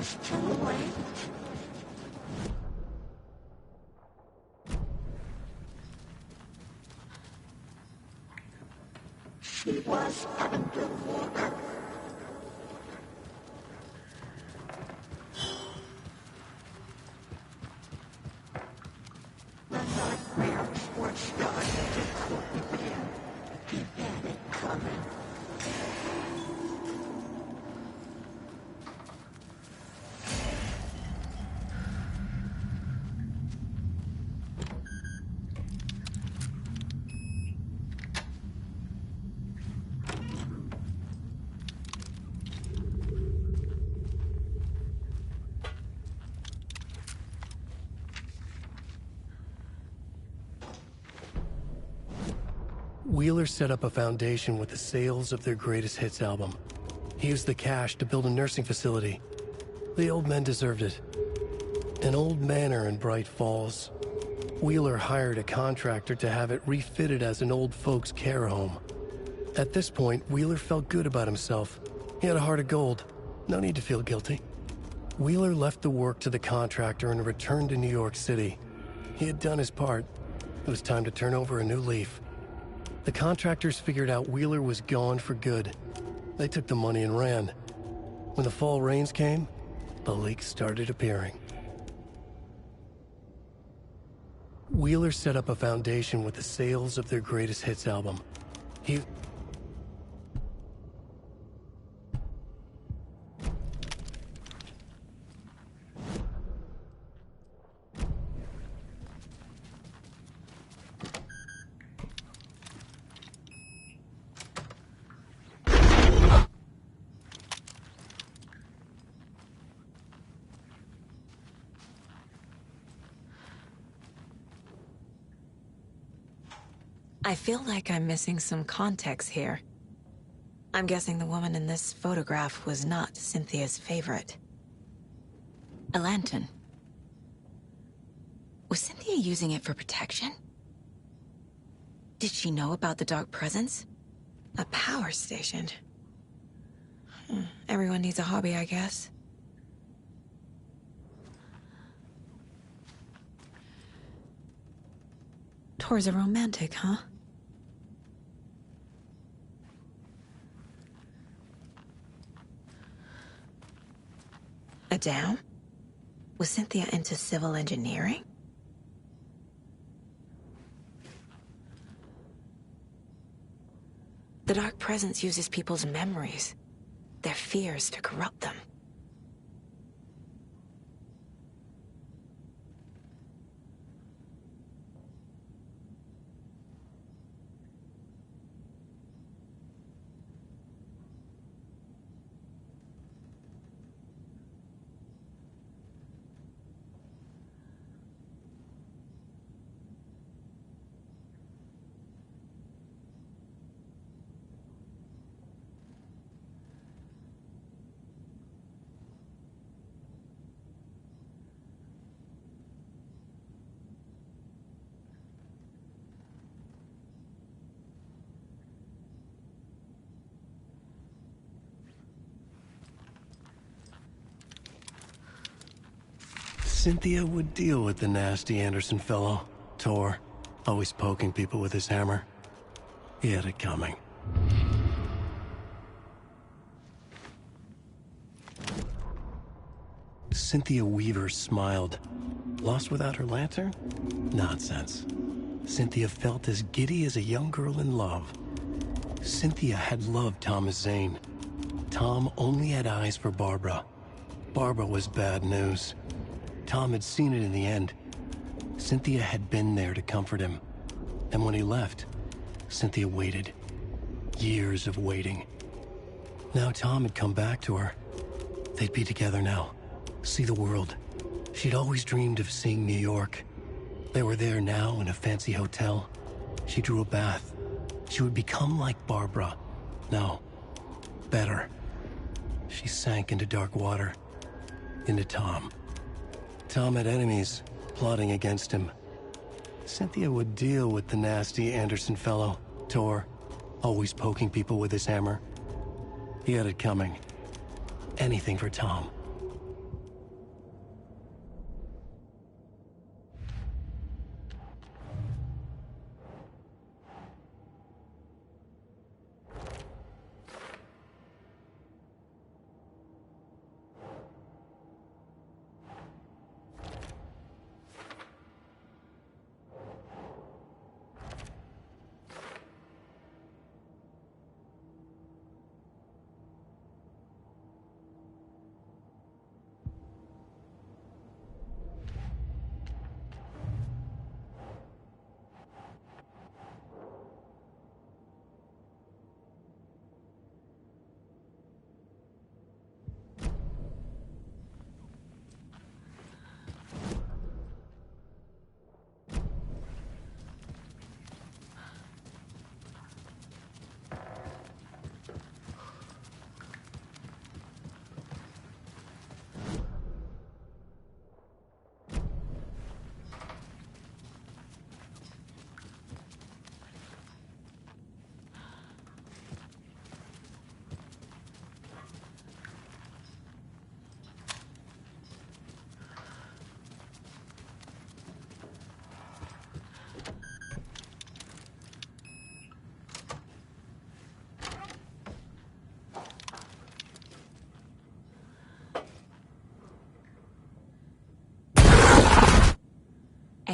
was too late. She was underwater. The nightmares were starting to creep in. He had it coming. Wheeler set up a foundation with the sales of their greatest hits album. He used the cash to build a nursing facility. The old men deserved it. An old manor in Bright Falls. Wheeler hired a contractor to have it refitted as an old folks' care home. At this point, Wheeler felt good about himself. He had a heart of gold. No need to feel guilty. Wheeler left the work to the contractor and returned to New York City. He had done his part. It was time to turn over a new leaf. The contractors figured out Wheeler was gone for good. They took the money and ran. When the fall rains came, the leaks started appearing. Wheeler set up a foundation with the sales of their greatest hits album. He... I feel like I'm missing some context here. I'm guessing the woman in this photograph was not Cynthia's favorite. A lantern. Was Cynthia using it for protection? Did she know about the dark presence? A power station. Everyone needs a hobby, I guess. Tor's a romantic, huh? A dam? Was Cynthia into civil engineering? The dark presence uses people's memories, their fears to corrupt them. Cynthia would deal with the nasty Anderson fellow, Tor, always poking people with his hammer. He had it coming. Cynthia Weaver smiled. Lost without her lantern? Nonsense. Cynthia felt as giddy as a young girl in love. Cynthia had loved Thomas Zane. Tom only had eyes for Barbara. Barbara was bad news. Tom had seen it in the end. Cynthia had been there to comfort him. And when he left, Cynthia waited. Years of waiting. Now Tom had come back to her. They'd be together now. See the world. She'd always dreamed of seeing New York. They were there now in a fancy hotel. She drew a bath. She would become like Barbara. No. Better. She sank into dark water. Into Tom. Tom had enemies plotting against him. Cynthia would deal with the nasty Anderson fellow, Tor, always poking people with his hammer. He had it coming. Anything for Tom.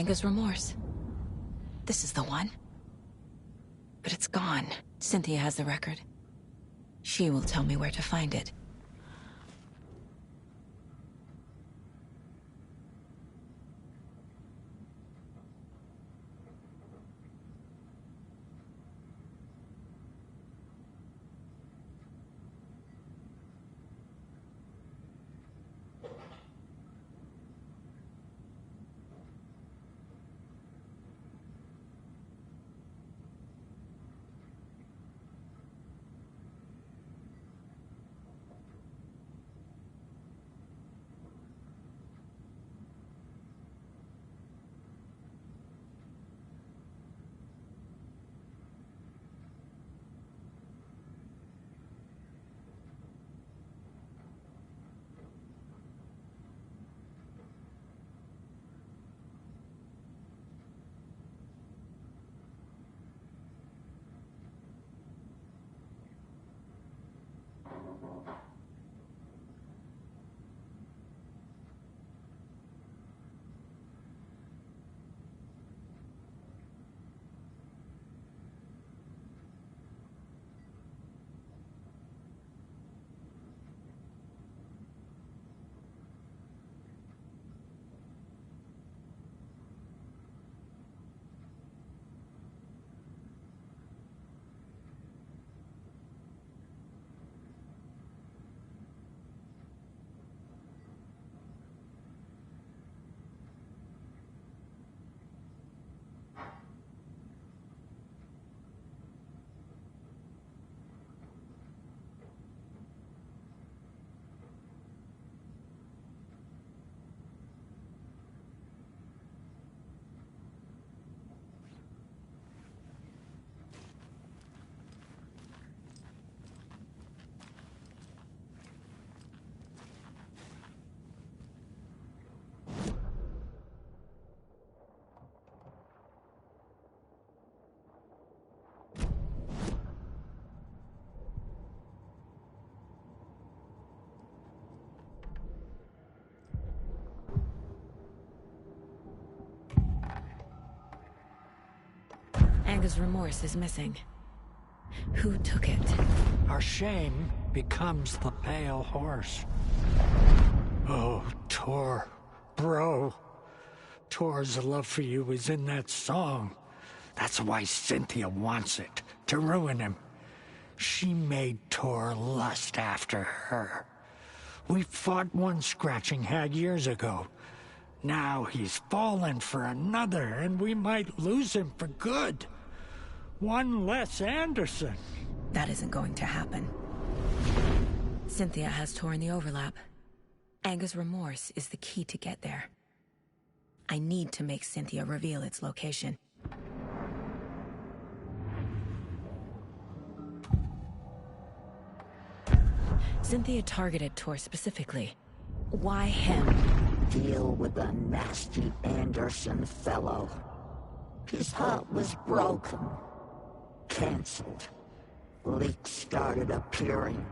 Anger's remorse. This is the one. But it's gone. Cynthia has the record. She will tell me where to find it. Anger's remorse is missing. Who took it? Our shame becomes the pale horse. Oh, Tor. Bro. Tor's love for you is in that song. That's why Cynthia wants it, to ruin him. She made Tor lust after her. We fought one scratching hag years ago. Now he's fallen for another, and we might lose him for good. One less Anderson. That isn't going to happen. Cynthia has Tor in the overlap. Anger's remorse is the key to get there. I need to make Cynthia reveal its location. Cynthia targeted Tor specifically. Why him? Deal with the nasty Anderson fellow. His heart was broken. Cancelled. Leaks started appearing.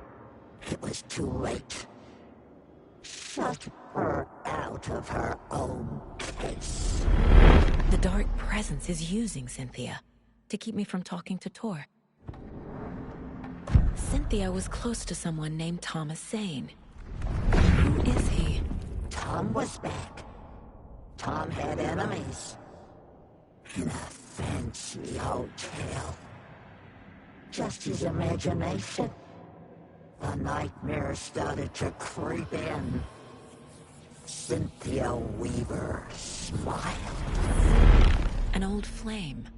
It was too late. Shut her out of her own case. The Dark Presence is using Cynthia to keep me from talking to Tor. Cynthia was close to someone named Thomas Zane. Who is he? Tom was back. Tom had enemies. In a fancy hotel. Just his imagination. The nightmare started to creep in. Cynthia Weaver smiled. An old flame.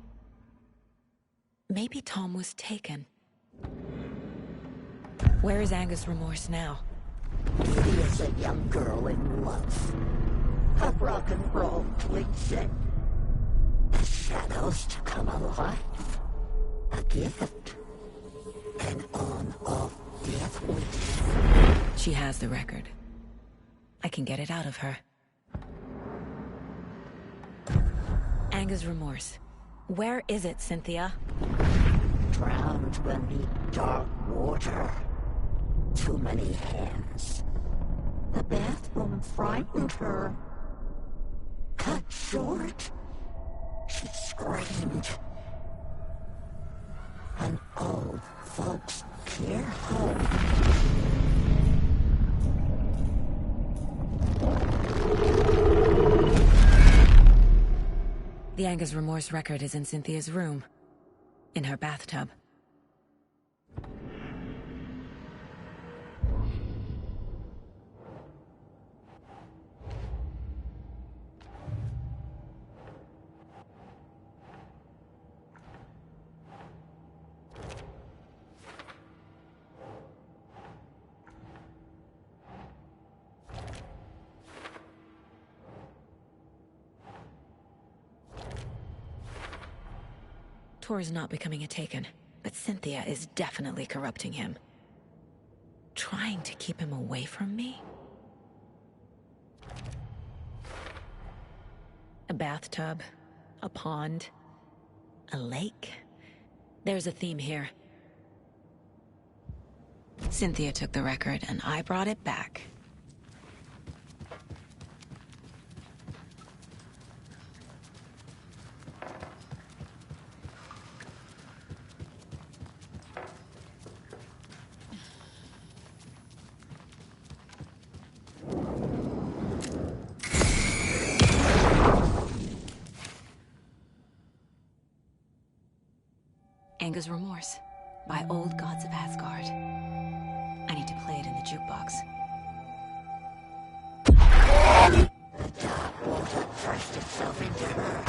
Maybe Tom was taken. Where is Anger's remorse now? Kitty is a young girl in love. A rock and roll cliche. The shadows to come alive. A gift. An on-off death wish. She has the record. I can get it out of her. Anger's remorse. Where is it, Cynthia? Drowned beneath dark water. Too many hands. The bathroom frightened her. Cut short. The Angus Remorse record is in Cynthia's room. In her bathtub. Tor is not becoming a Taken, but Cynthia is definitely corrupting him. Trying to keep him away from me? A bathtub, a pond, a lake. There's a theme here. Cynthia took the record and I brought it back. Angus Remorse, by Old Gods of Asgard. I need to play it in the jukebox. The dark water thrust itself into her.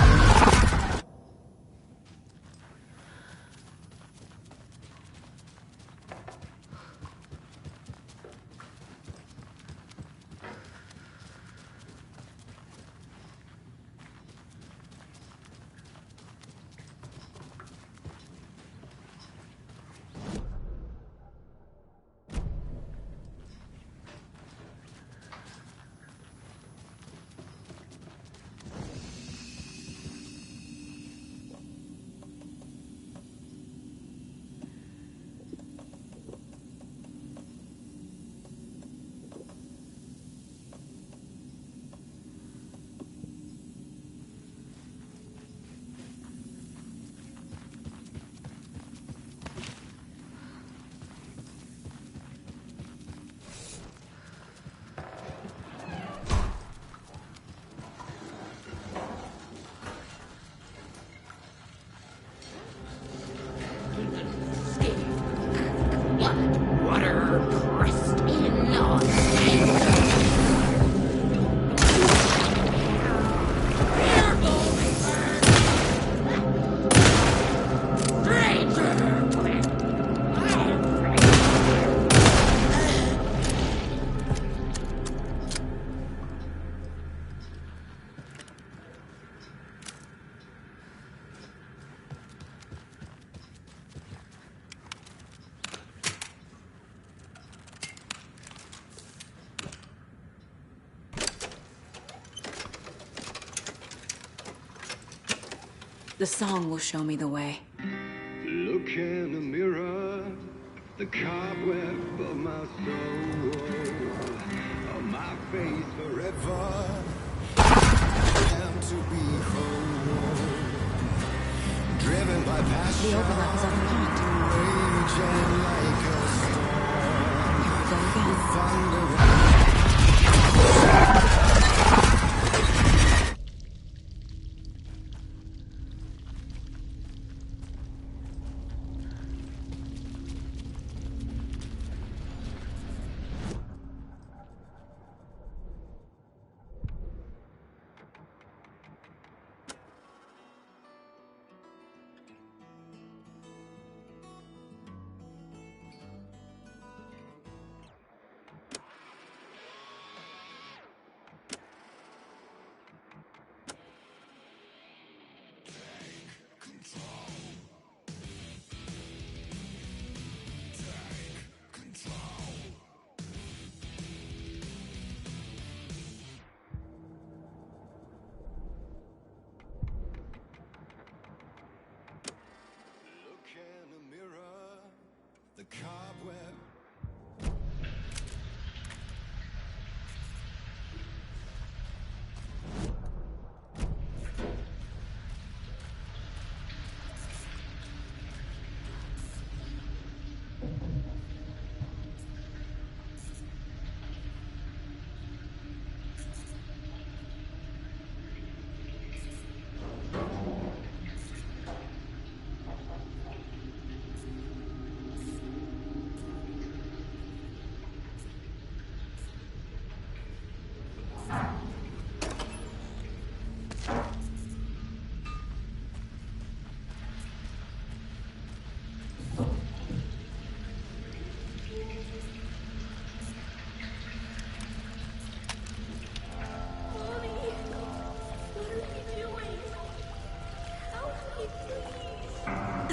Water pressed in on The song will show me the way. Look in the mirror, the cobweb of my soul, on my face forever. I am to be whole, driven by passion. The overlap is on the pond. Raging like a storm. Here we go again. Thunder.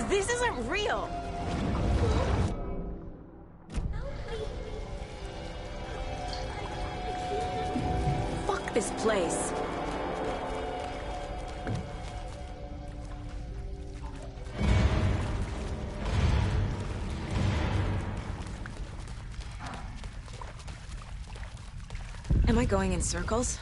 This isn't real! Fuck this place. Am I going in circles?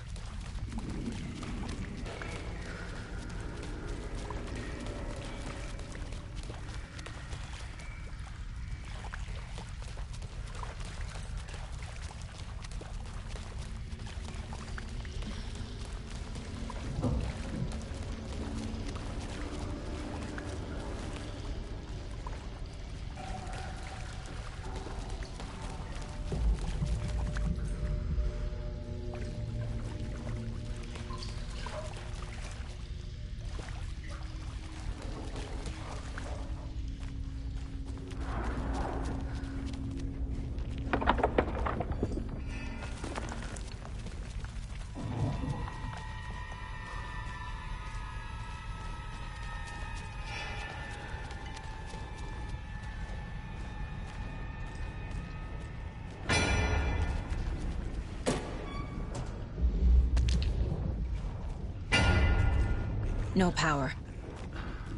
No power.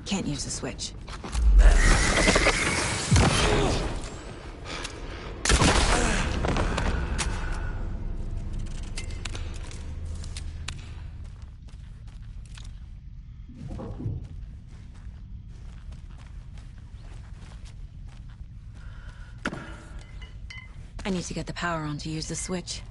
Can't use the switch. I need to get the power on to use the switch.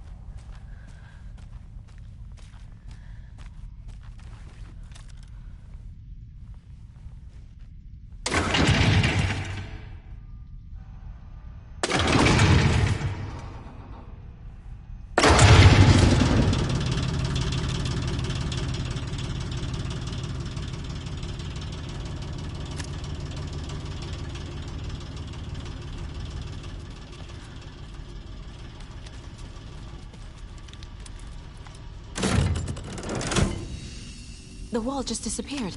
The wall just disappeared.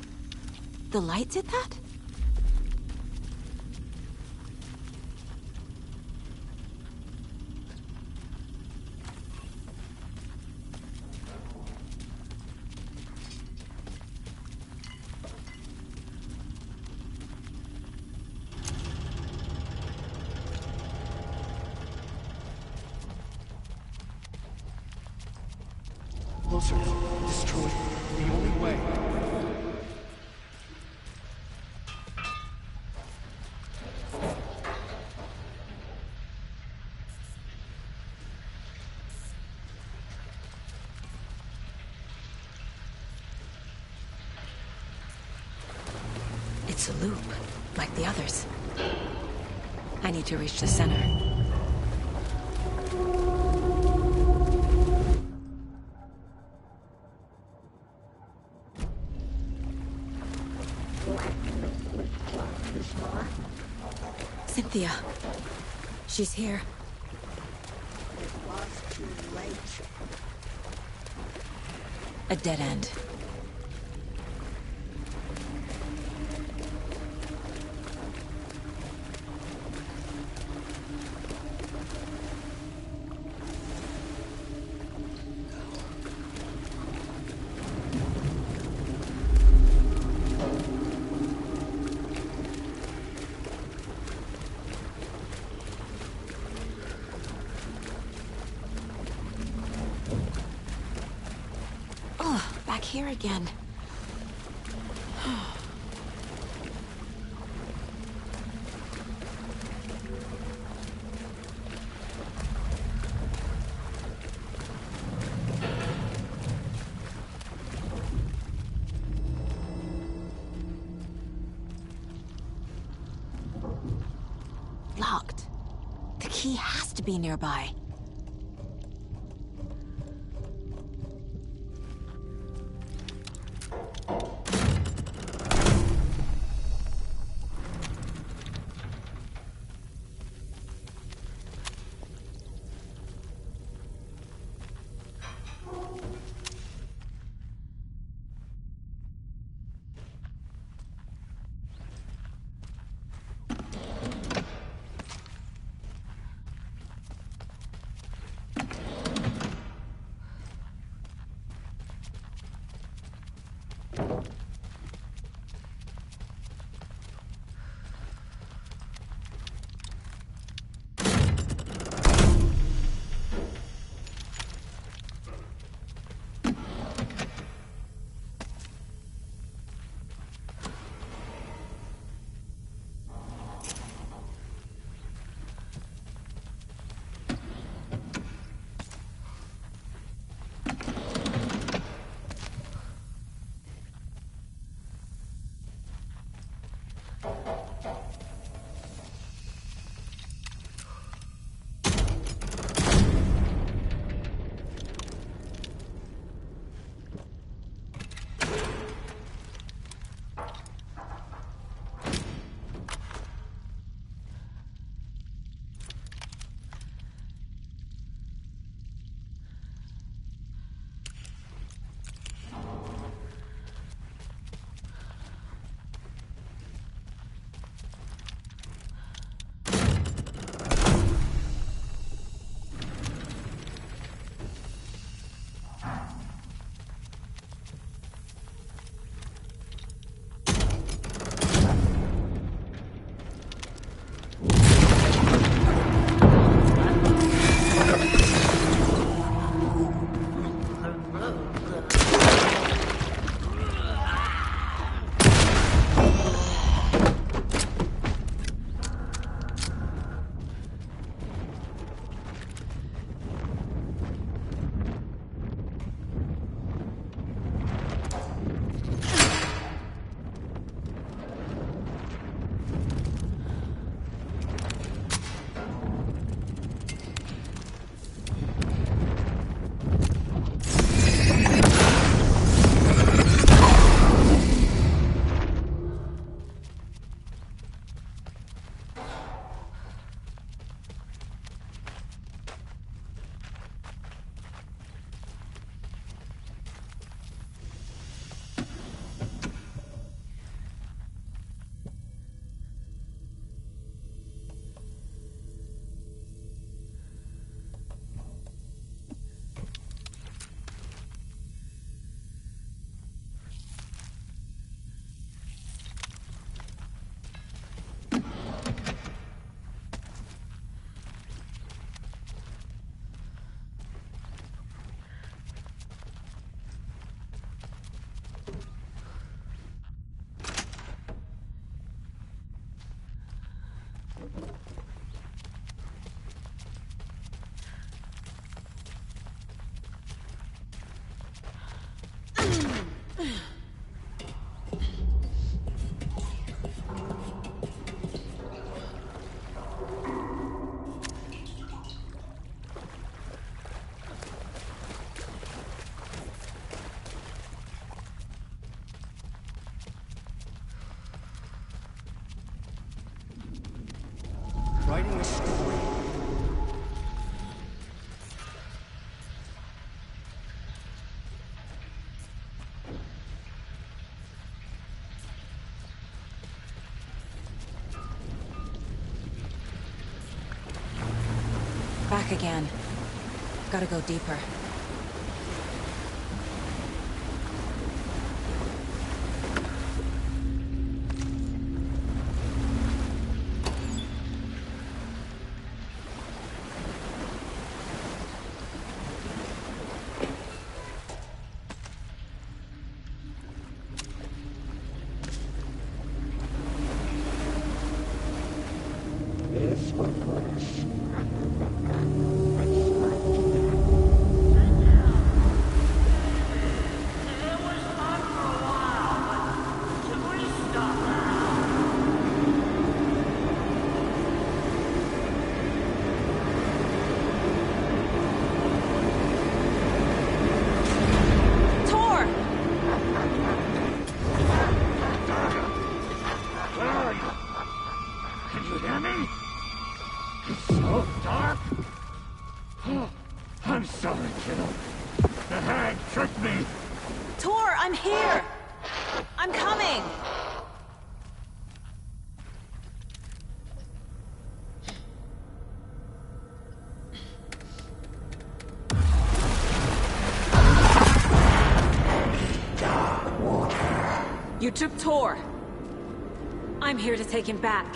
The light did that? Closer. Destroy. The only way. It's a loop, like the others. I need to reach the center. Cynthia. She's here. It was too late. A dead end. Back here again. Locked. The key has to be nearby. Back again. Gotta go deeper. I'm sorry, kiddo. The hag tricked me. Tor, I'm here! I'm coming! You took Tor. I'm here to take him back.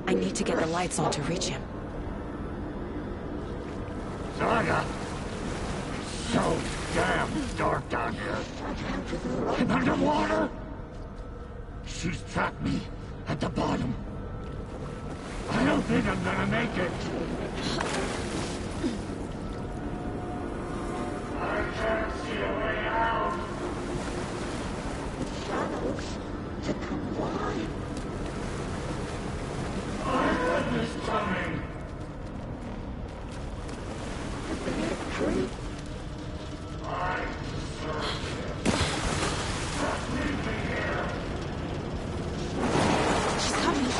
I need to get the lights on to reach him. Saga! It's so damn dark down here. And underwater! She's trapped me at the bottom. I don't think I'm gonna make it. I can't see a way out. Shadows to come alive. My goodness coming. The big tree. I deserve it. Just leave me here. She's coming.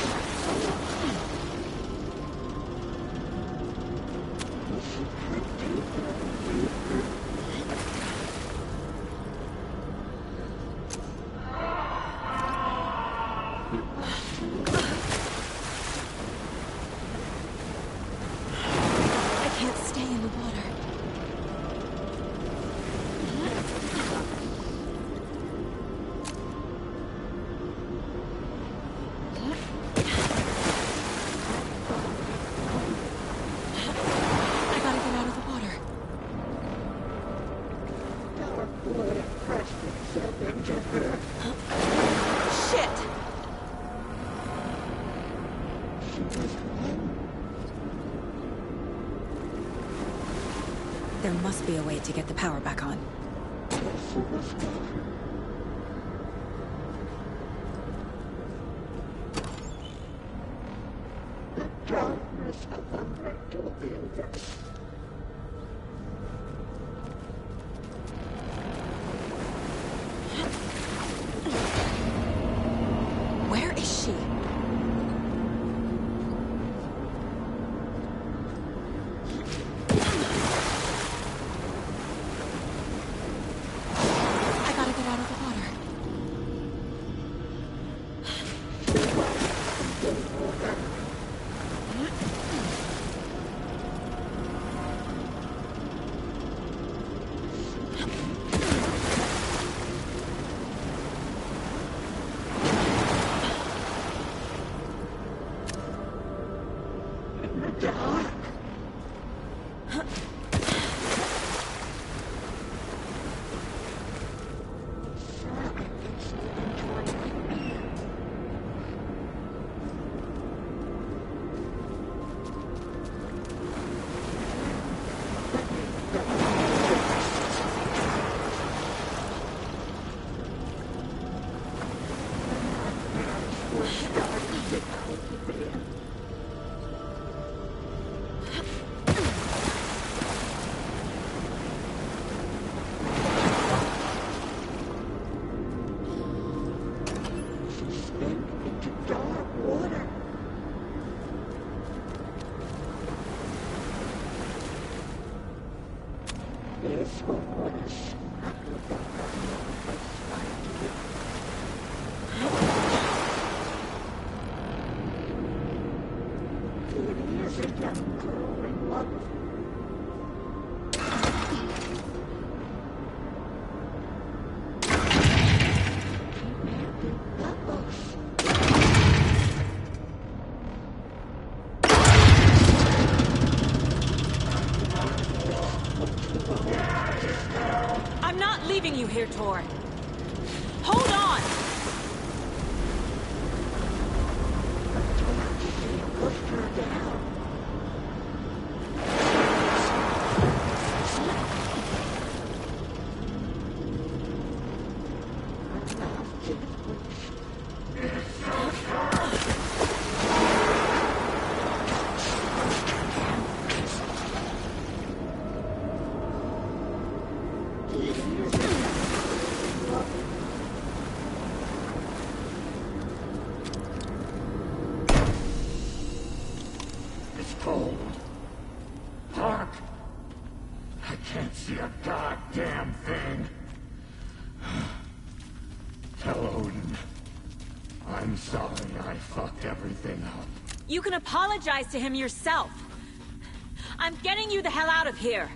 I can't stay in the water. I gotta get out of the water. Our blood pressed itself into her. Shit! She was one. There must be a way to get the power back on. She was gone. The darkness of the mental universe. Where is she? I gotta get out of the water. In the dark. Into dark water. I'm not leaving you here, Tor. Hold on! It's cold. Dark. I can't see a goddamn thing. Tell Odin. I'm sorry I fucked everything up. You can apologize to him yourself. I'm getting you the hell out of here.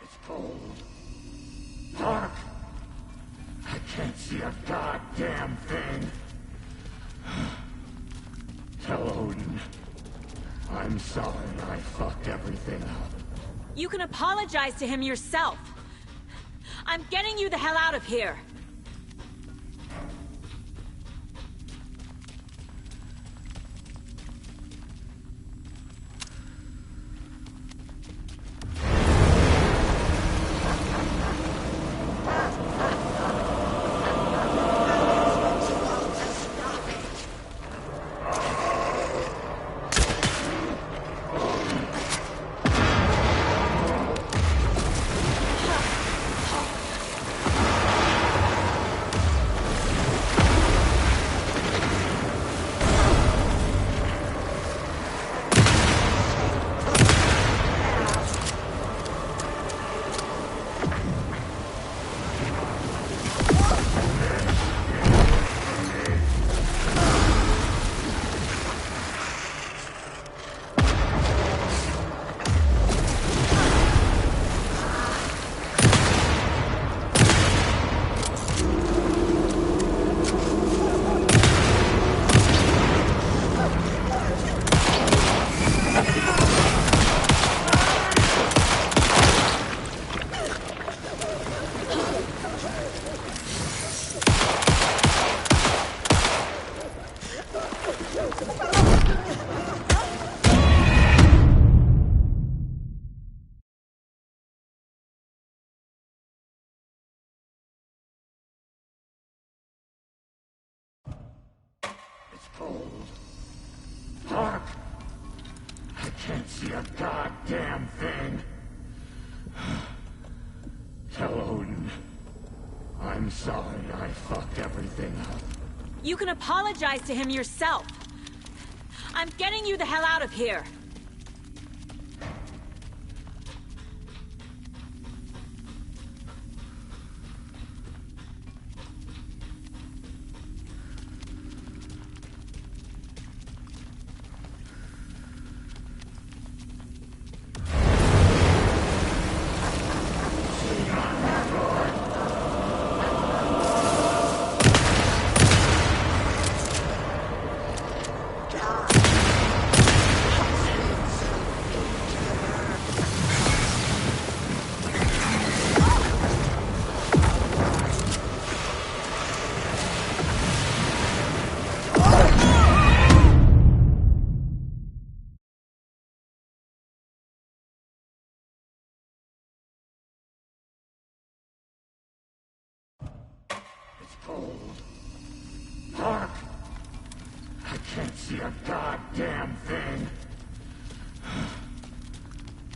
It's cold. Dark. I can't see a goddamn thing. Tell Odin. I'm sorry I fucked everything up. You can apologize to him yourself. I'm getting you the hell out of here. It's cold. Dark. I can't see a goddamn thing. Tell Odin. I'm sorry I fucked everything up. You can apologize to him yourself. I'm getting you the hell out of here. see a goddamn thing.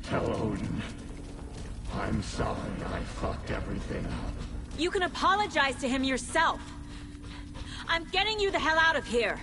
Tell Odin, I'm sorry I fucked everything up. You can apologize to him yourself. I'm getting you the hell out of here.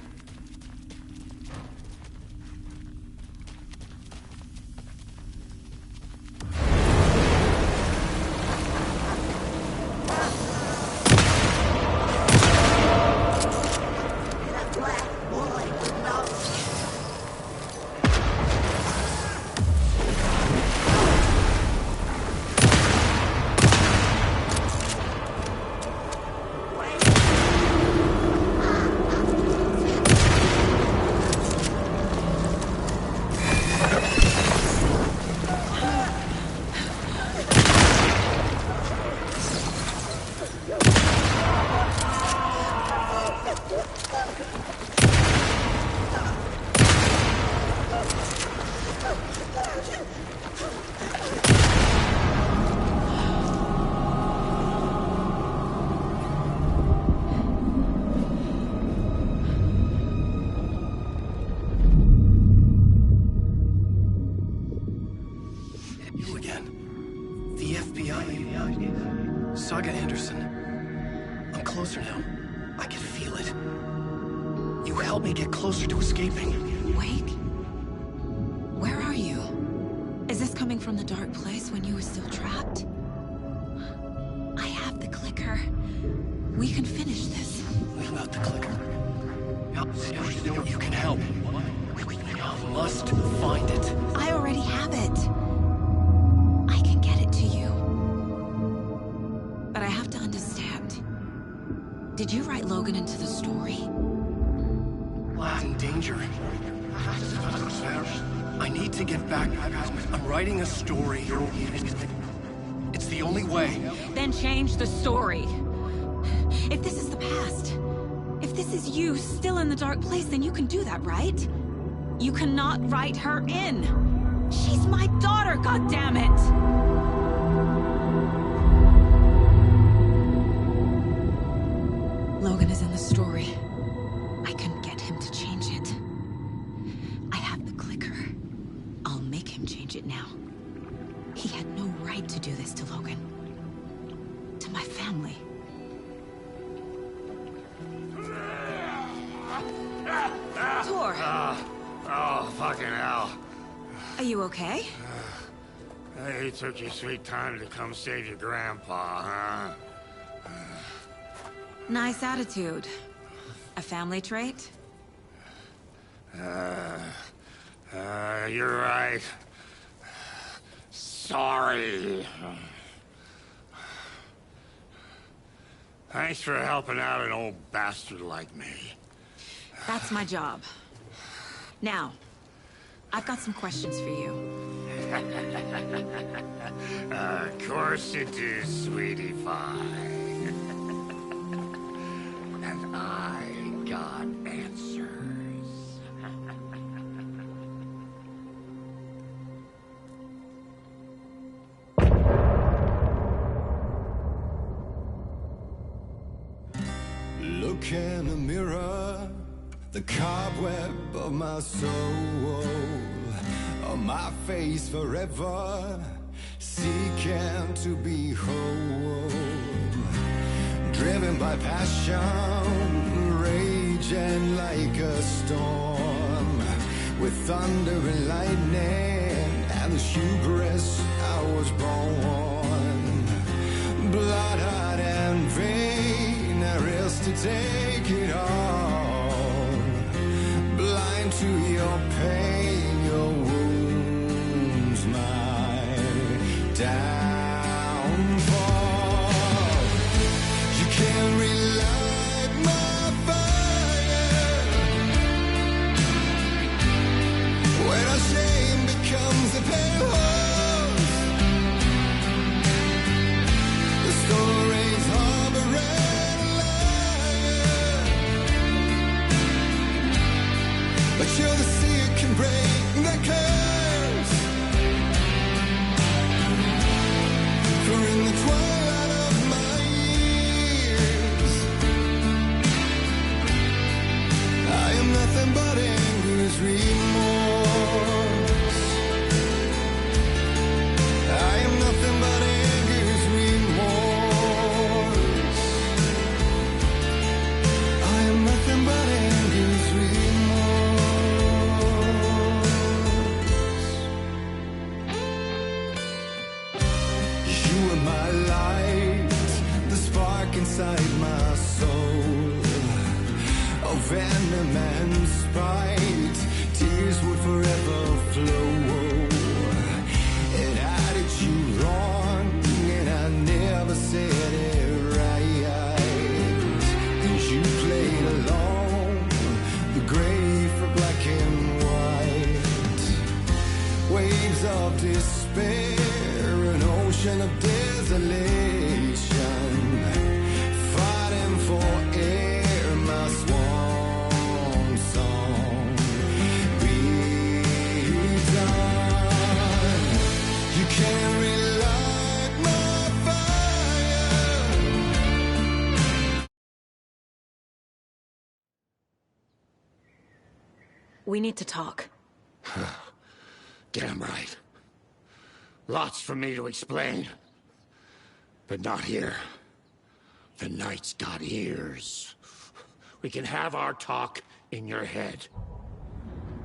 You again. The FBI. Saga Anderson. I'm closer now. I can feel it. You helped me get closer to escaping. Wake? Where are you? Is this coming from the dark place when you were still trapped? I have the clicker. We can finish this. Without the clicker. You can help. I must find it. I already have it. I can get it to you. But I have to understand. Did you write Logan into the story? Lad's in danger. I need to get back. I'm writing a story. It's the only way. Then change the story. If this is the past, if this is you still in the dark place, then you can do that, right? You cannot write her in. She's my daughter, goddammit! Logan is in the story. I can get him to change it. I have the clicker. I'll make him change it now. He had no right to do this to Logan. To my family. Tor! Oh, fucking hell. Are you okay? Hey, you took your sweet time to come save your grandpa, huh? Nice attitude. A family trait? You're right. Sorry. Thanks for helping out an old bastard like me. That's my job. Now, I've got some questions for you. Of course you do, sweetie pie. And I got answers. Look in the mirror, the cobweb of my soul, on my face forever, seeking to be whole. Driven by passion, raging like a storm, with thunder and lightning, and the hubris I was born. Blood-hot and vain, I risk to take it all. Blind to your pain, your wounds, my downfall. You can't relight my fire when our shame becomes a pale horse. The stories harboring a liar, but you're the sea that can break. dark inside my soul. Oh, venom and spite, tears would forever flow. And I did you wrong, and I never said it right. And you played along, the gray for black and white. Waves of despair, an ocean of desolation, fighting for air, my swan song be done. You can't relight my fire. We need to talk. Damn right. Lots for me to explain. But not here. The night's got ears. We can have our talk in your head.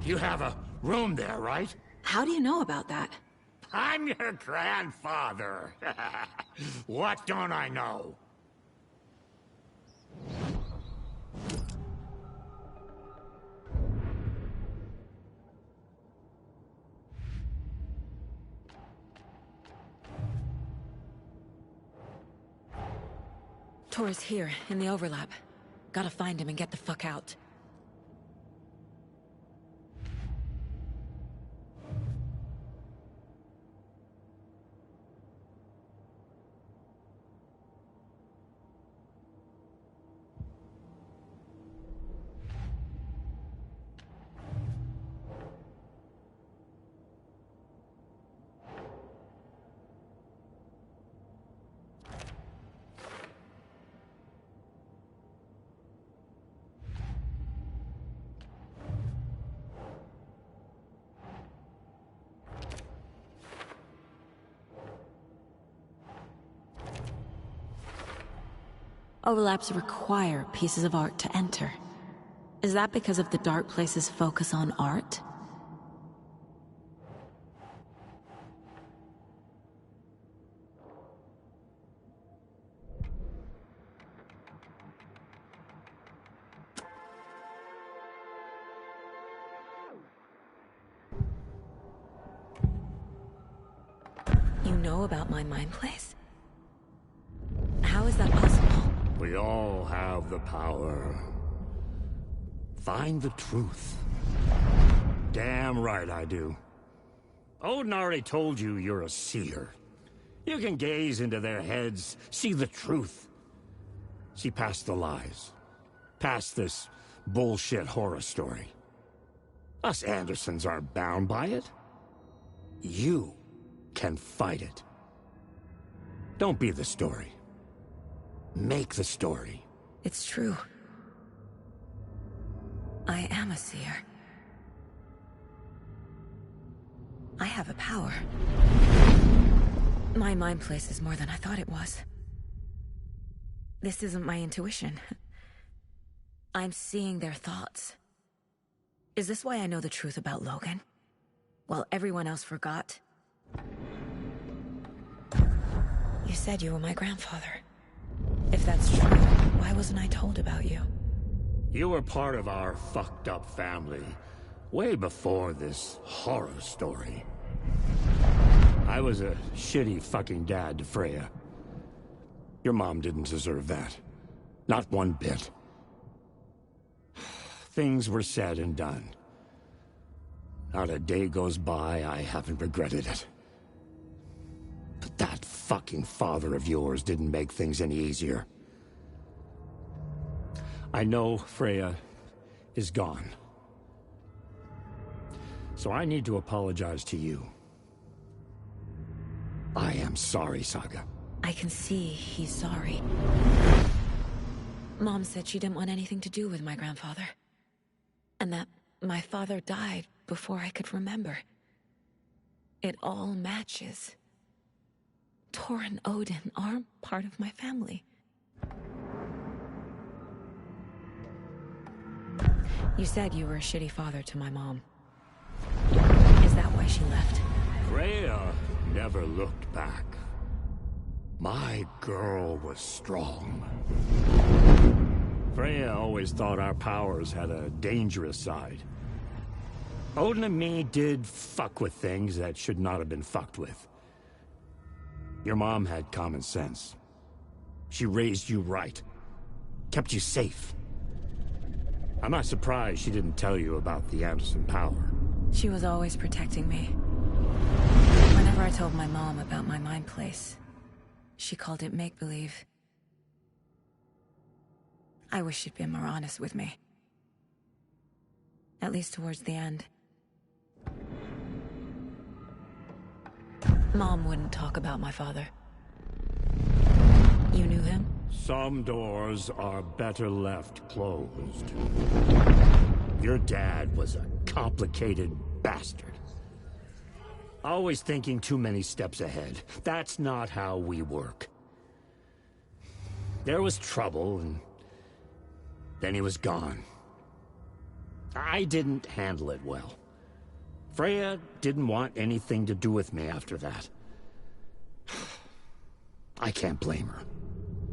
You have a room there, right? How do you know about that? I'm your grandfather. What don't I know? Tor's here, in the overlap. Gotta find him and get the fuck out. Overlaps require pieces of art to enter. Is that because of the Dark Place's focus on art? You know about my mind place? How is that possible? We all have the power. Find the truth. Damn right I do. Odin already told you you're a seer. You can gaze into their heads, see the truth. See past the lies. Past this bullshit horror story. Us Andersons aren't bound by it. You can fight it. Don't be the story. Make the story. It's true. I am a seer. I have a power. My mind place is more than I thought it was. This isn't my intuition. I'm seeing their thoughts. Is this why I know the truth about Logan? While everyone else forgot? You said you were my grandfather. If that's true, why wasn't I told about you? You were part of our fucked up family, way before this horror story. I was a shitty fucking dad to Freya. Your mom didn't deserve that. Not one bit. Things were said and done. Not a day goes by I haven't regretted it. But that fucking father of yours didn't make things any easier. I know Freya is gone. So I need to apologize to you. I am sorry, Saga. I can see he's sorry. Mom said she didn't want anything to do with my grandfather. And that my father died before I could remember. It all matches. Tor and Odin are part of my family. You said you were a shitty father to my mom. Is that why she left? Freya never looked back. My girl was strong. Freya always thought our powers had a dangerous side. Odin and me did fuck with things that should not have been fucked with. Your mom had common sense. She raised you right. Kept you safe. I'm not surprised she didn't tell you about the Anderson power. She was always protecting me. Whenever I told my mom about my mind place, she called it make-believe. I wish she'd been more honest with me. At least towards the end. Mom wouldn't talk about my father. You knew him? Some doors are better left closed. Your dad was a complicated bastard. Always thinking too many steps ahead. That's not how we work. There was trouble, and then he was gone. I didn't handle it well. Freya didn't want anything to do with me after that. I can't blame her.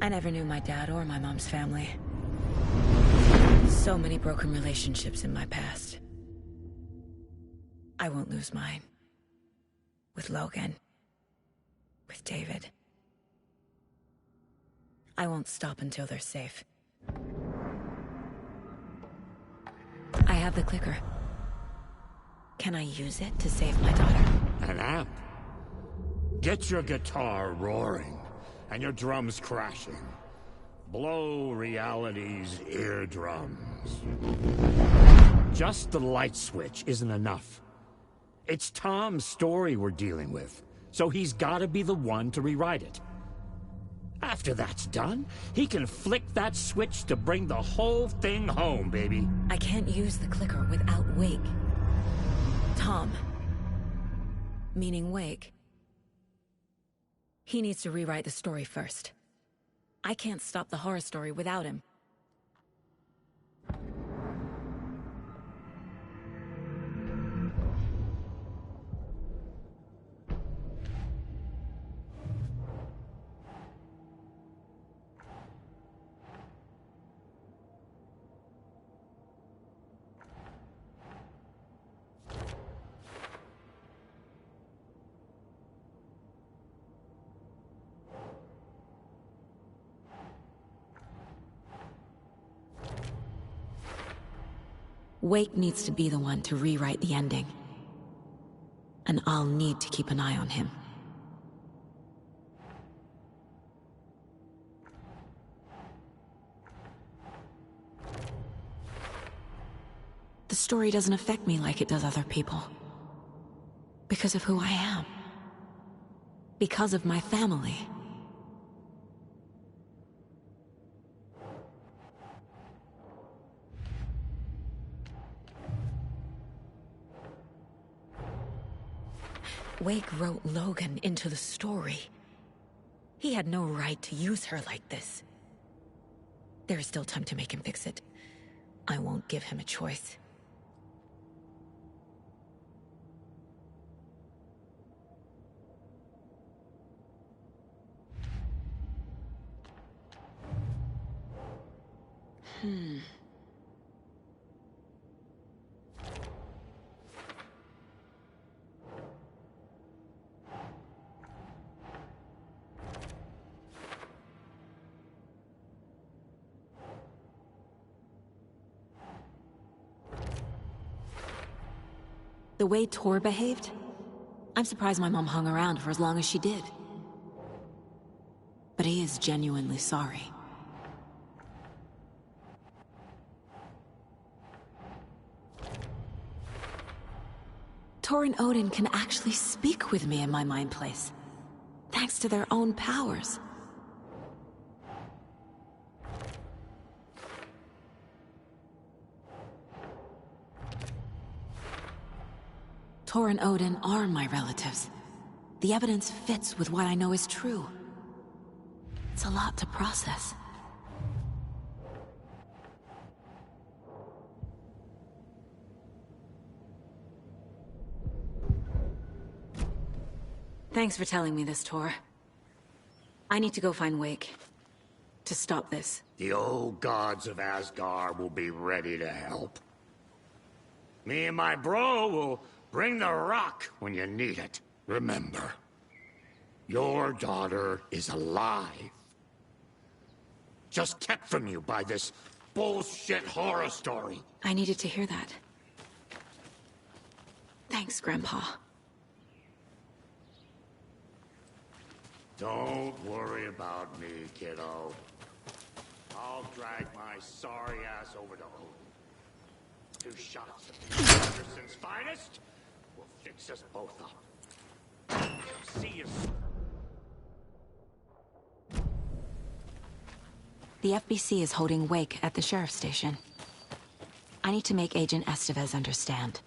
I never knew my dad or my mom's family. So many broken relationships in my past. I won't lose mine. With Logan. With David. I won't stop until they're safe. I have the clicker. Can I use it to save my daughter? An amp? Get your guitar roaring, and your drums crashing. Blow reality's eardrums. Just the light switch isn't enough. It's Tom's story we're dealing with, so he's gotta be the one to rewrite it. After that's done, he can flick that switch to bring the whole thing home, baby. I can't use the clicker without Wake. Tom. Meaning Wake. He needs to rewrite the story first. I can't stop the horror story without him. Wake needs to be the one to rewrite the ending. And I'll need to keep an eye on him. The story doesn't affect me like it does other people. Because of who I am. Because of my family. Wake wrote Logan into the story. He had no right to use her like this. There is still time to make him fix it. I won't give him a choice. The way Tor behaved? I'm surprised my mom hung around for as long as she did. But he is genuinely sorry. Tor and Odin can actually speak with me in my mind place, thanks to their own powers. Tor and Odin are my relatives. The evidence fits with what I know is true. It's a lot to process. Thanks for telling me this, Tor. I need to go find Wake. To stop this. The old gods of Asgard will be ready to help. Me and my bro will bring the rock when you need it. Remember, your daughter is alive. Just kept from you by this bullshit horror story. I needed to hear that. Thanks, Grandpa. Don't worry about me, kiddo. I'll drag my sorry ass over to Odin. 2 shots of Anderson's finest will fix us both up. See you soon. The FBC is holding Wake at the sheriff's station. I need to make Agent Estevez understand.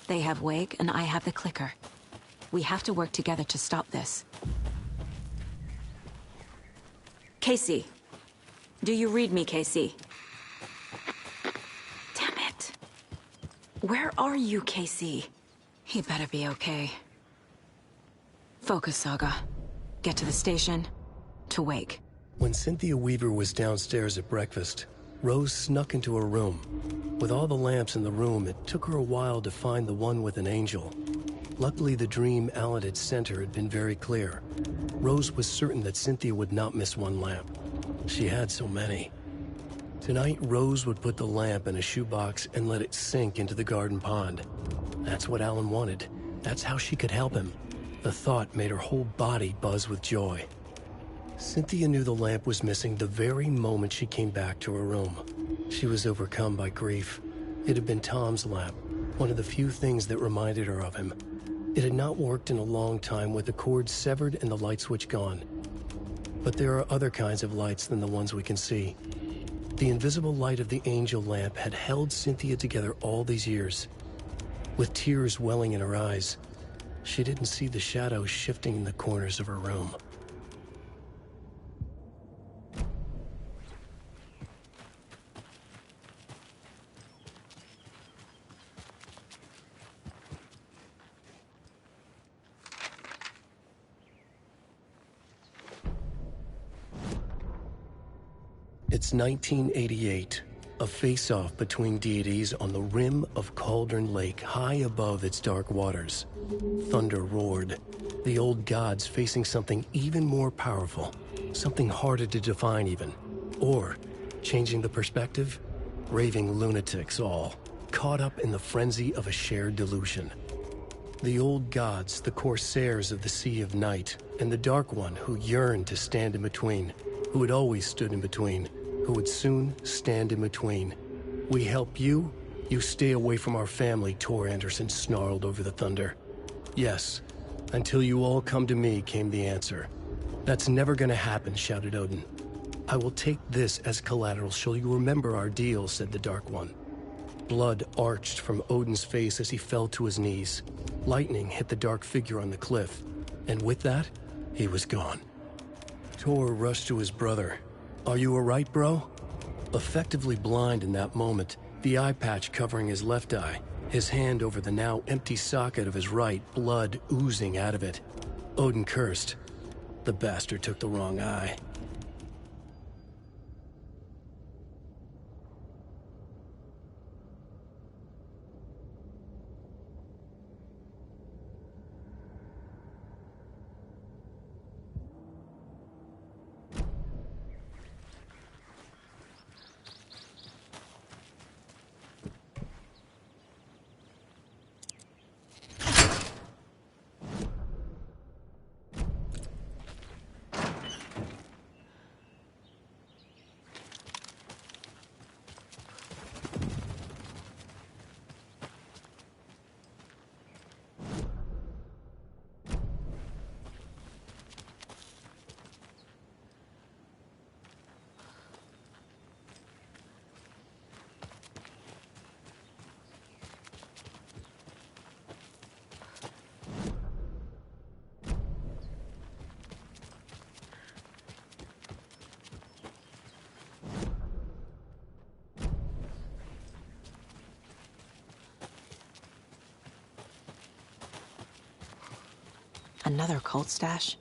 They have Wake and I have the clicker. We have to work together to stop this. Casey. Do you read me, Casey? Damn it. Where are you, Casey? He better be okay. Focus, Saga. Get to the station. To Wake. When Cynthia Weaver was downstairs at breakfast, Rose snuck into her room. With all the lamps in the room, it took her a while to find the one with an angel. Luckily, the dream Alan had sent her had been very clear. Rose was certain that Cynthia would not miss one lamp. She had so many. Tonight, Rose would put the lamp in a shoebox and let it sink into the garden pond. That's what Alan wanted. That's how she could help him. The thought made her whole body buzz with joy. Cynthia knew the lamp was missing the very moment she came back to her room. She was overcome by grief. It had been Tom's lamp, one of the few things that reminded her of him. It had not worked in a long time with the cord severed and the light switch gone. But there are other kinds of lights than the ones we can see. The invisible light of the angel lamp had held Cynthia together all these years. With tears welling in her eyes, she didn't see the shadows shifting in the corners of her room. It's 1988, a face-off between deities on the rim of Cauldron Lake, high above its dark waters. Thunder roared, the old gods facing something even more powerful, something harder to define even. Or, changing the perspective, raving lunatics all, caught up in the frenzy of a shared delusion. The old gods, the corsairs of the Sea of Night, and the Dark One who yearned to stand in between, who had always stood in between, who would soon stand in between. We help you, you stay away from our family, Tor Anderson snarled over the thunder. Yes, until you all come to me, came the answer. That's never gonna happen, shouted Odin. I will take this as collateral, shall you remember our deal, said the Dark One. Blood arched from Odin's face as he fell to his knees. Lightning hit the dark figure on the cliff, and with that, he was gone. Tor rushed to his brother. Are you alright, bro? Effectively blind in that moment, the eye patch covering his left eye, his hand over the now empty socket of his right, blood oozing out of it. Odin cursed. The bastard took the wrong eye. Another cult stash?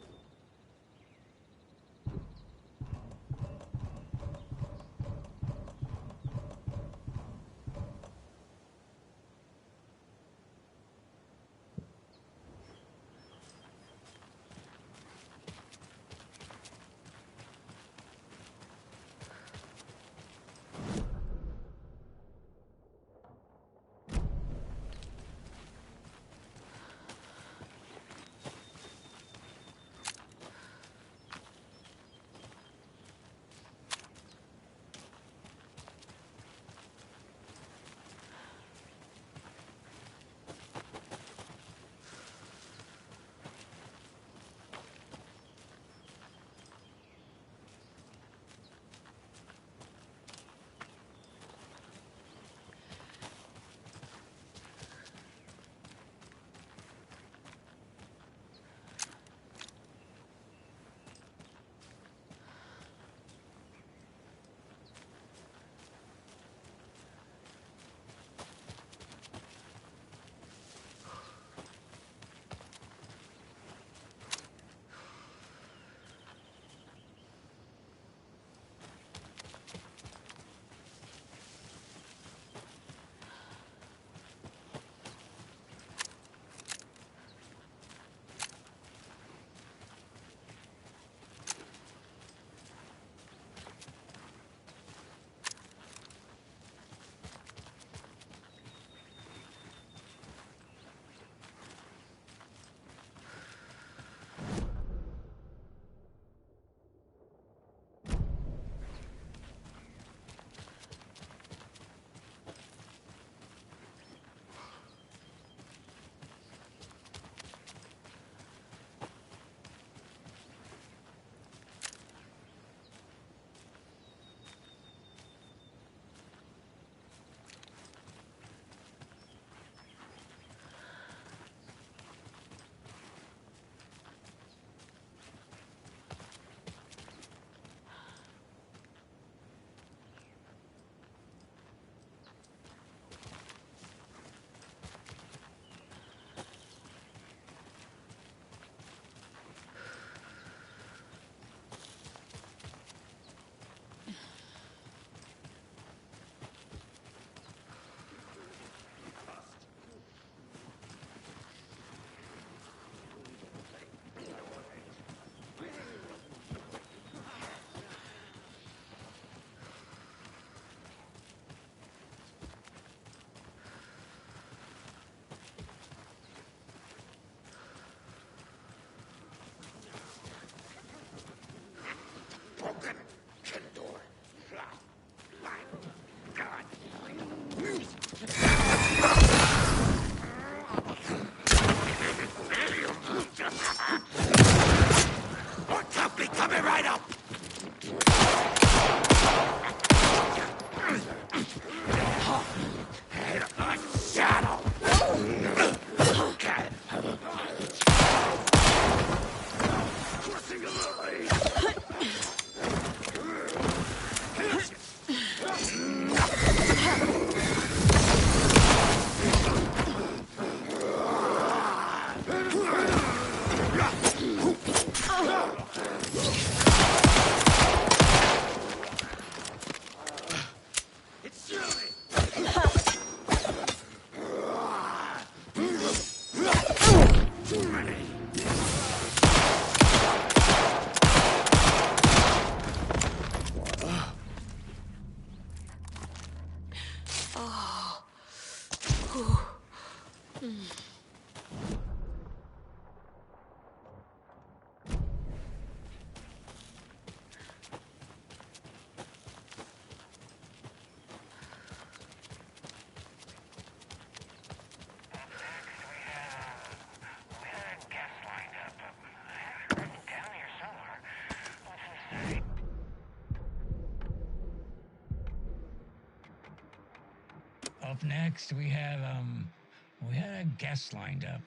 Up next, we had a guest lined up.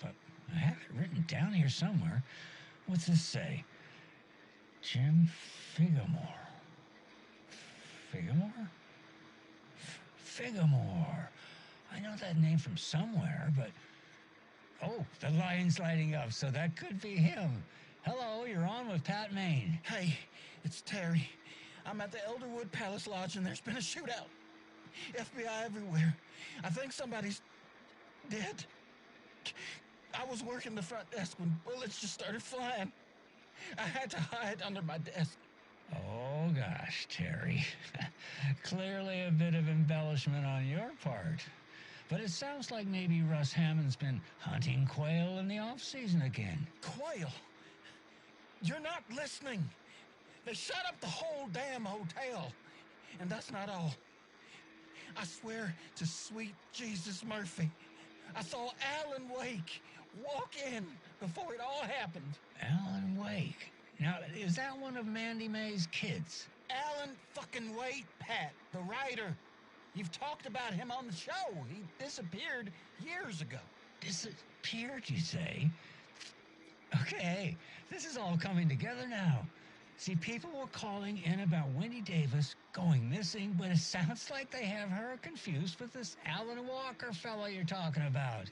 I have it written down here somewhere. What's this say? Jim Figamore. Figamore? Figamore. I know that name from somewhere, but... Oh, the line's lighting up, so that could be him. Hello, you're on with Pat Maine. Hey, it's Terry. I'm at the Elderwood Palace Lodge, and there's been a shootout. FBI everywhere. I think somebody's dead. I was working the front desk when bullets just started flying. I had to hide under my desk. Oh, gosh, Terry. Clearly a bit of embellishment on your part. But it sounds like maybe Russ Hammond's been hunting quail in the off-season again. Quail? You're not listening. They shut up the whole damn hotel. And that's not all. I swear to sweet Jesus Murphy, I saw Alan Wake walk in before it all happened. Alan Wake? Now, is that one of Mandy May's kids? Alan fucking Wake, Pat, the writer. You've talked about him on the show. He disappeared years ago. Disappeared, you say? Okay, this is all coming together now. See, people were calling in about Wendy Davis going missing, but it sounds like they have her confused with this Alan Walker fellow you're talking about.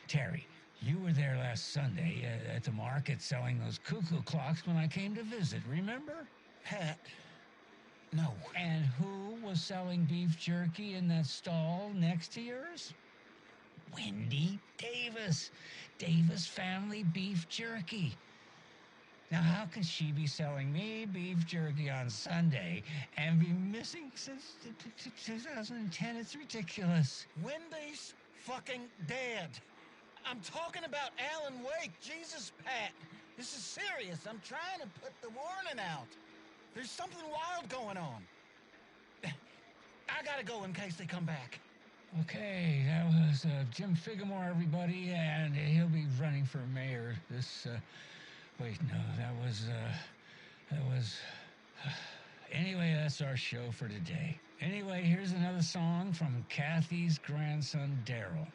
Terry, you were there last Sunday at the market selling those cuckoo clocks when I came to visit, remember? Pat, no. And who was selling beef jerky in that stall next to yours? Wendy Davis. Davis Family Beef Jerky. Now, how can she be selling me beef jerky on Sunday and be missing since 2010? It's ridiculous. Wendy's fucking dead. I'm talking about Alan Wake. Jesus, Pat. This is serious. I'm trying to put the warning out. There's something wild going on. I gotta go in case they come back. Okay, that was Jim Figamore, everybody, and he'll be running for mayor this... Wait, no, that was... Anyway, that's our show for today. Anyway, here's another song from Kathy's grandson, Daryl.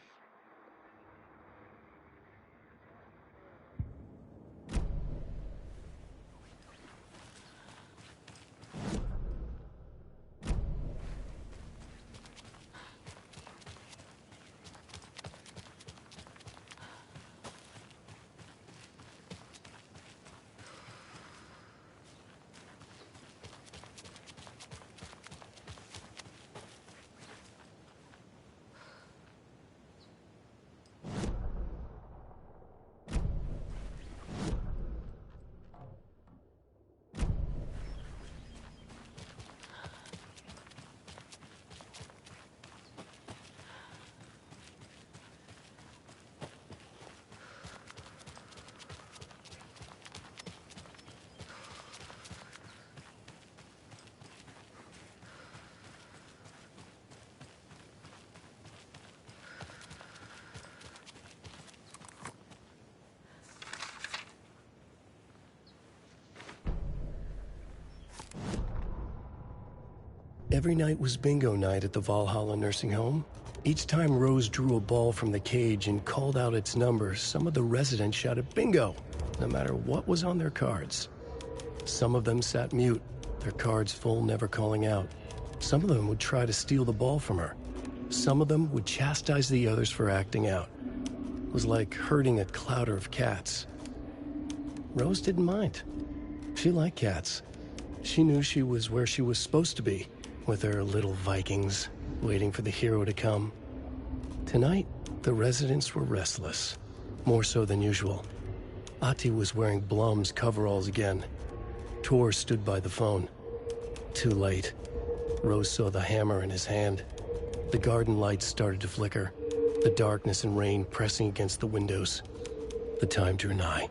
Every night was bingo night at the Valhalla nursing home. Each time Rose drew a ball from the cage and called out its number, some of the residents shouted bingo, no matter what was on their cards. Some of them sat mute, their cards full, never calling out. Some of them would try to steal the ball from her. Some of them would chastise the others for acting out. It was like herding a clouder of cats. Rose didn't mind. She liked cats. She knew she was where she was supposed to be, with her little Vikings, waiting for the hero to come. Tonight, the residents were restless, more so than usual. Ati was wearing Blum's coveralls again. Tor stood by the phone. Too late. Rose saw the hammer in his hand. The garden lights started to flicker, the darkness and rain pressing against the windows. The time drew nigh.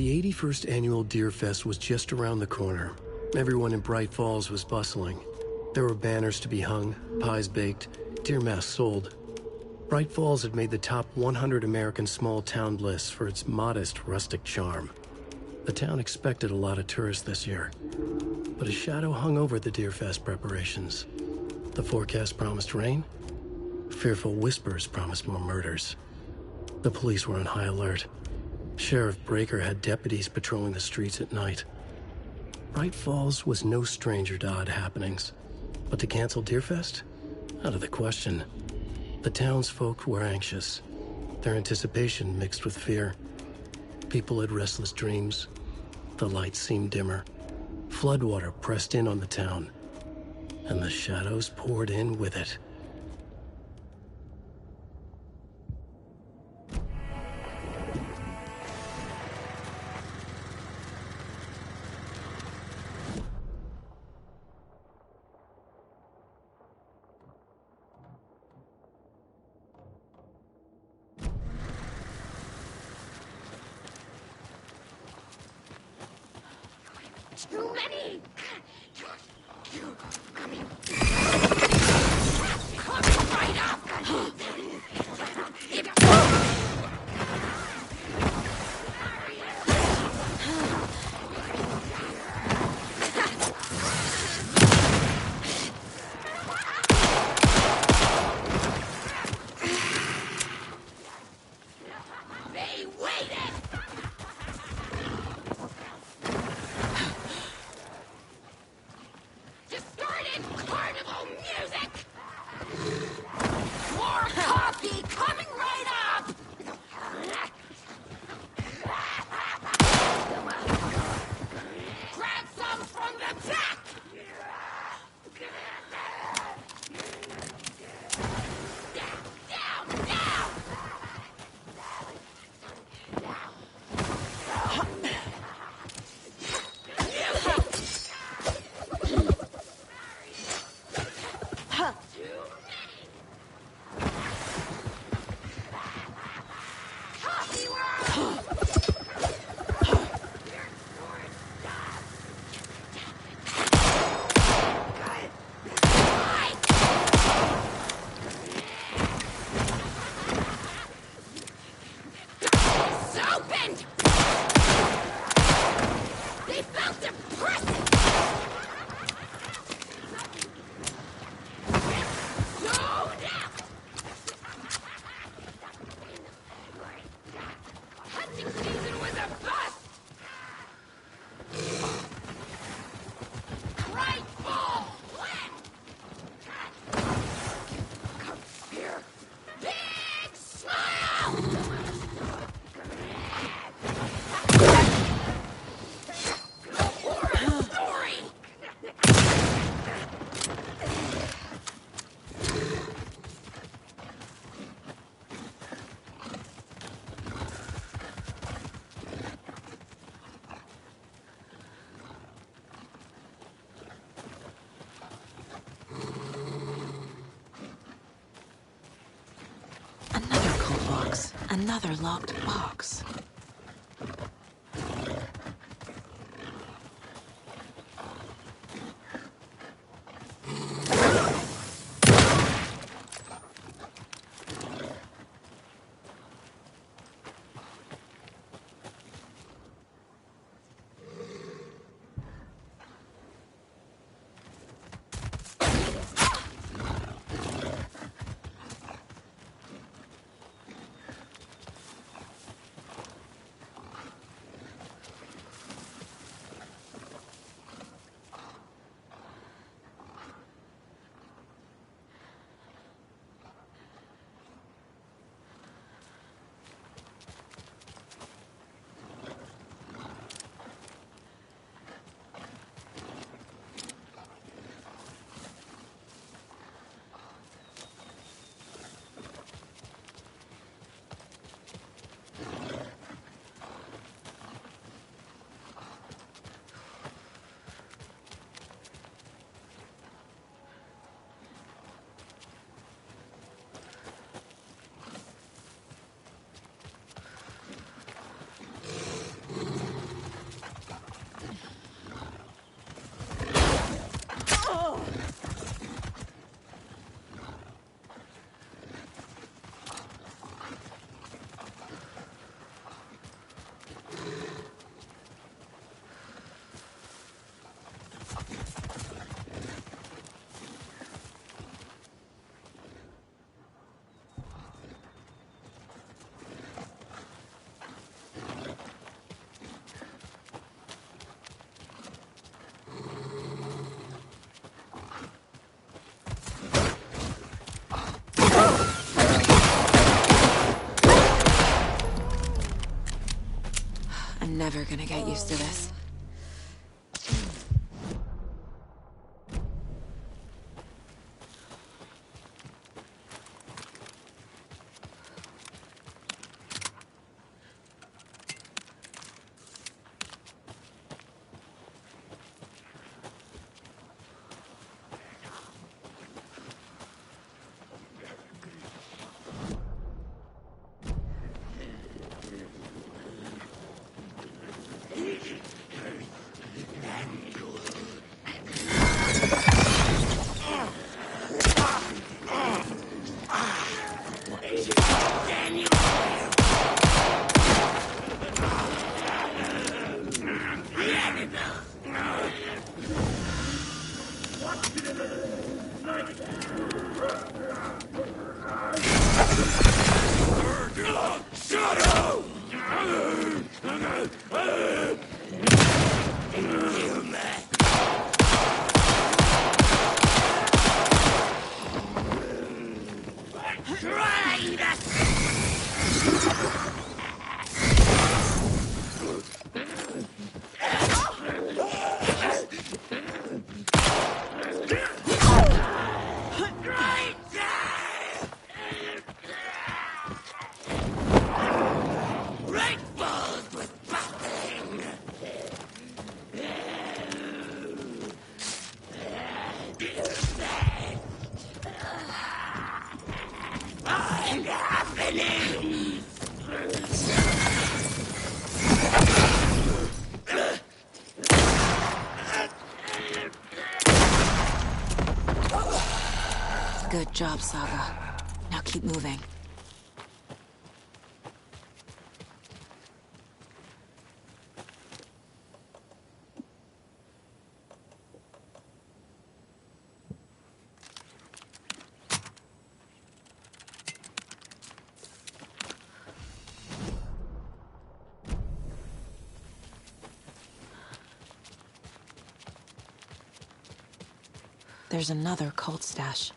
The 81st annual Deer Fest was just around the corner. Everyone in Bright Falls was bustling. There were banners to be hung, pies baked, deer masks sold. Bright Falls had made the top 100 American small town lists for its modest, rustic charm. The town expected a lot of tourists this year, but a shadow hung over the Deer Fest preparations. The forecast promised rain. Fearful whispers promised more murders. The police were on high alert. Sheriff Breaker had deputies patrolling the streets at night. Bright Falls was no stranger to odd happenings, but to cancel Deerfest? Out of the question. The townsfolk were anxious, their anticipation mixed with fear. People had restless dreams. The lights seemed dimmer. Floodwater pressed in on the town, and the shadows poured in with it. Too many! Coming right up! They waited! Carnival music! More coffee coming right up! Grab some from the back! Down, down! They felt depressing! Go down! Hunting season was a bust! Right ball! Come here! Big smile! Another cold box. Another locked box. gonna get used to this. Good job, Saga. Now keep moving. There's another cult stash.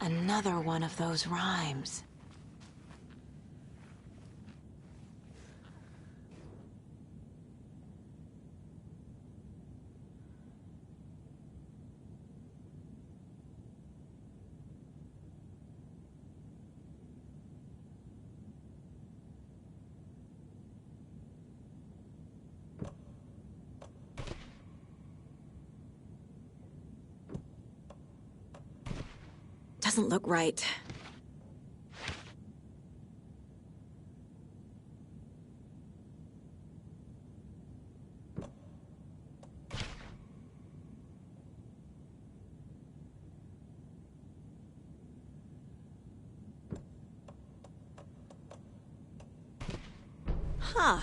Another one of those rhymes. Doesn't look right. Huh.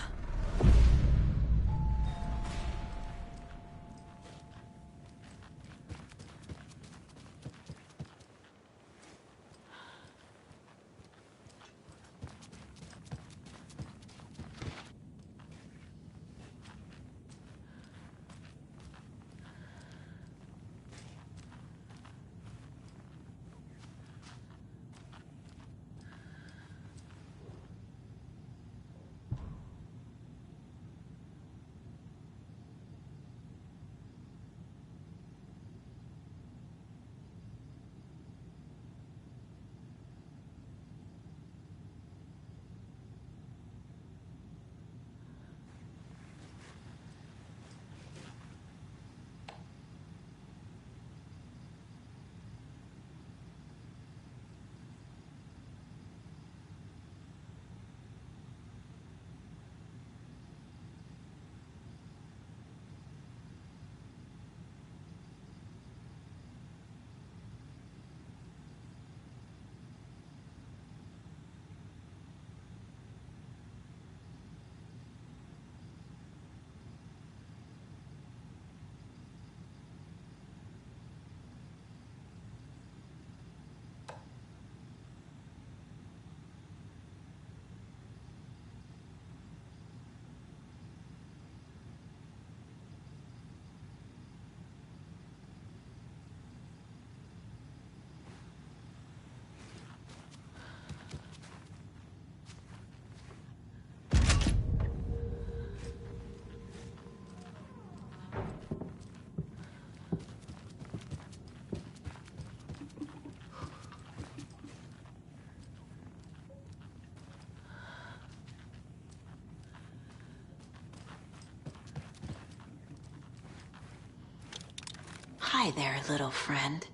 Hi there, little friend.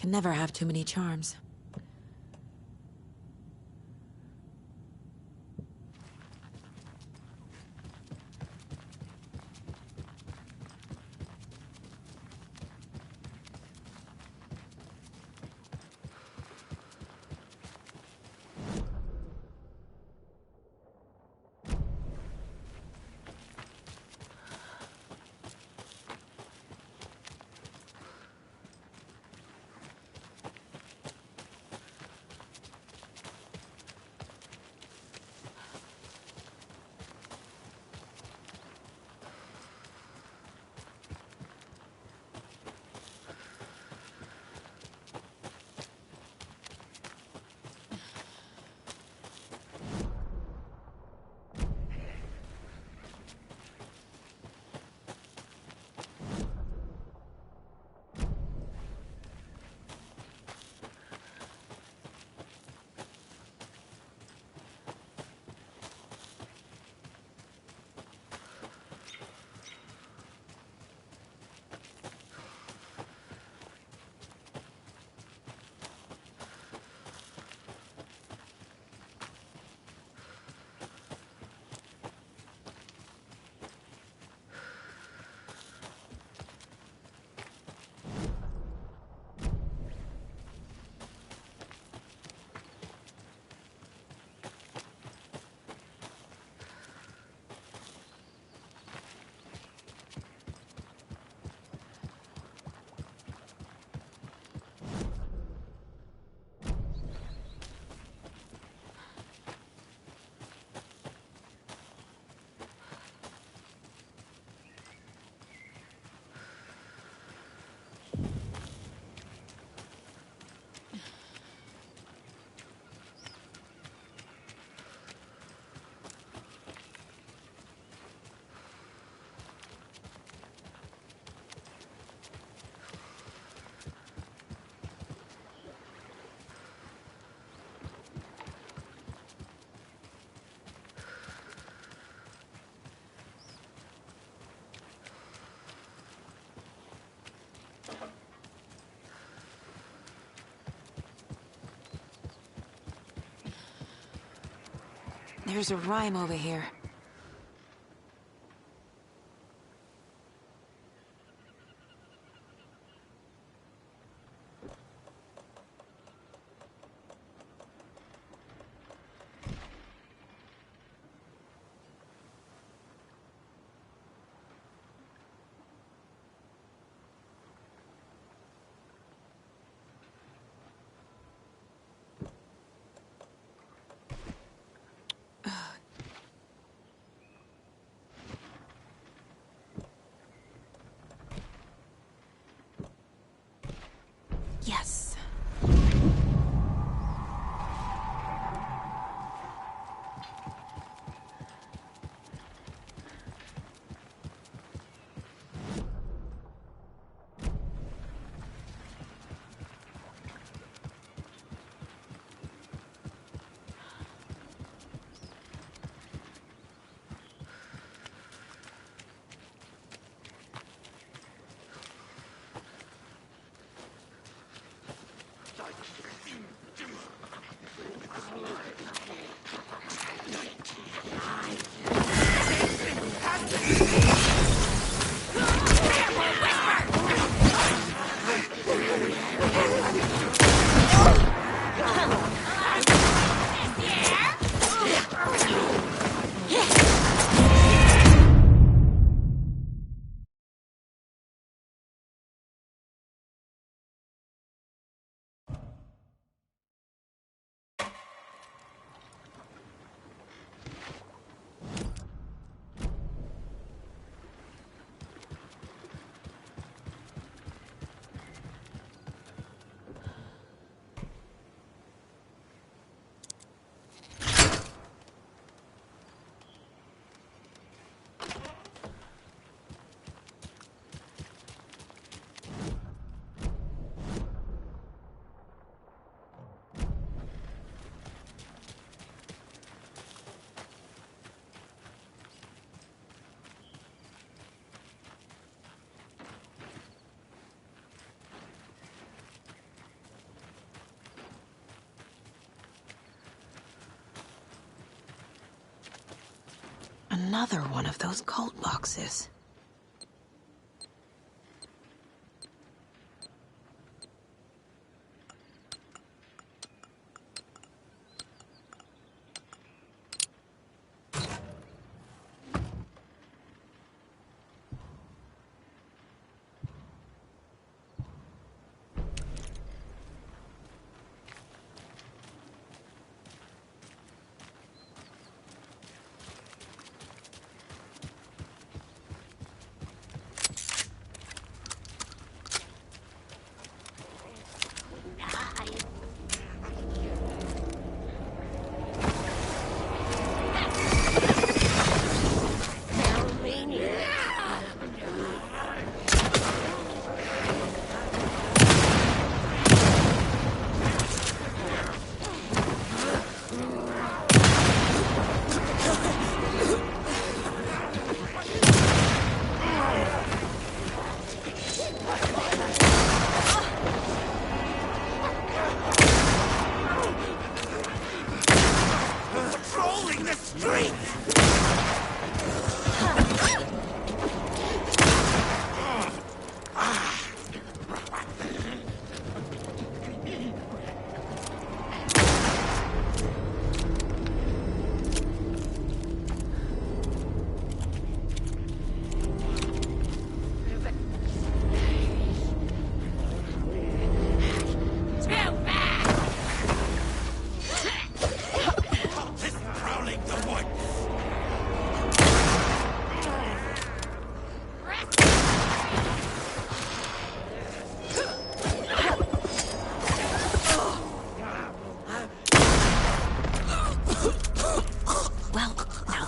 Can never have too many charms. There's a rhyme over here. Another one of those cult boxes.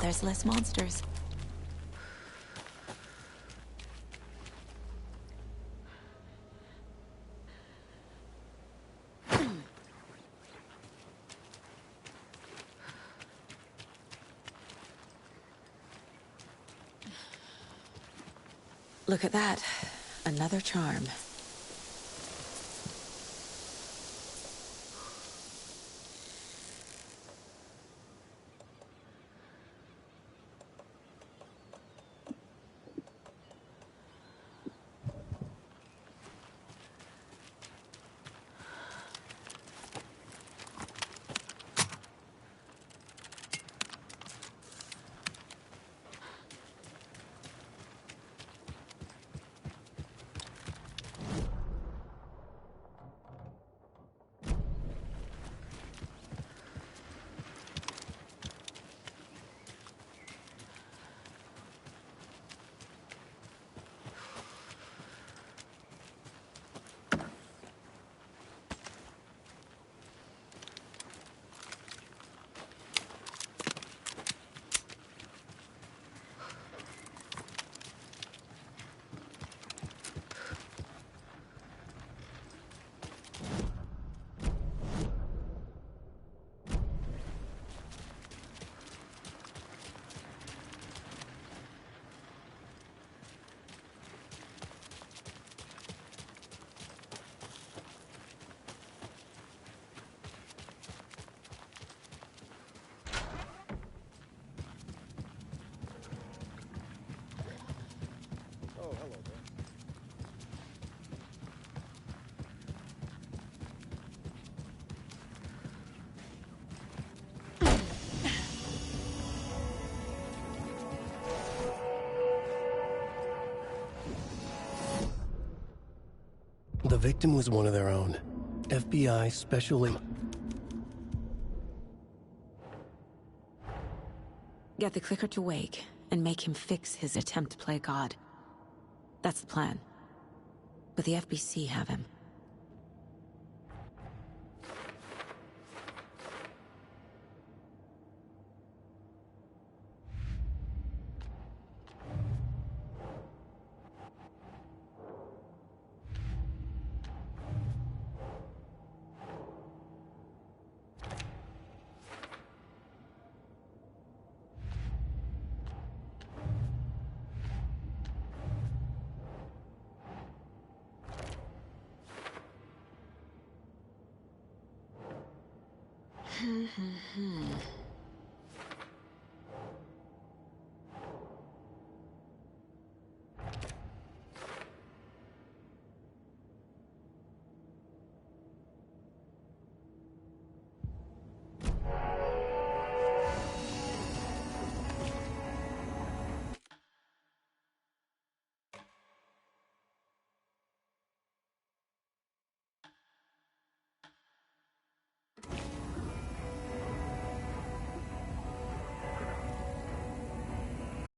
There's less monsters. Look at that. Another charm. The victim was one of their own. FBI Special Get the clicker to wake and make him fix his attempt to play God. That's the plan. But the FBC have him.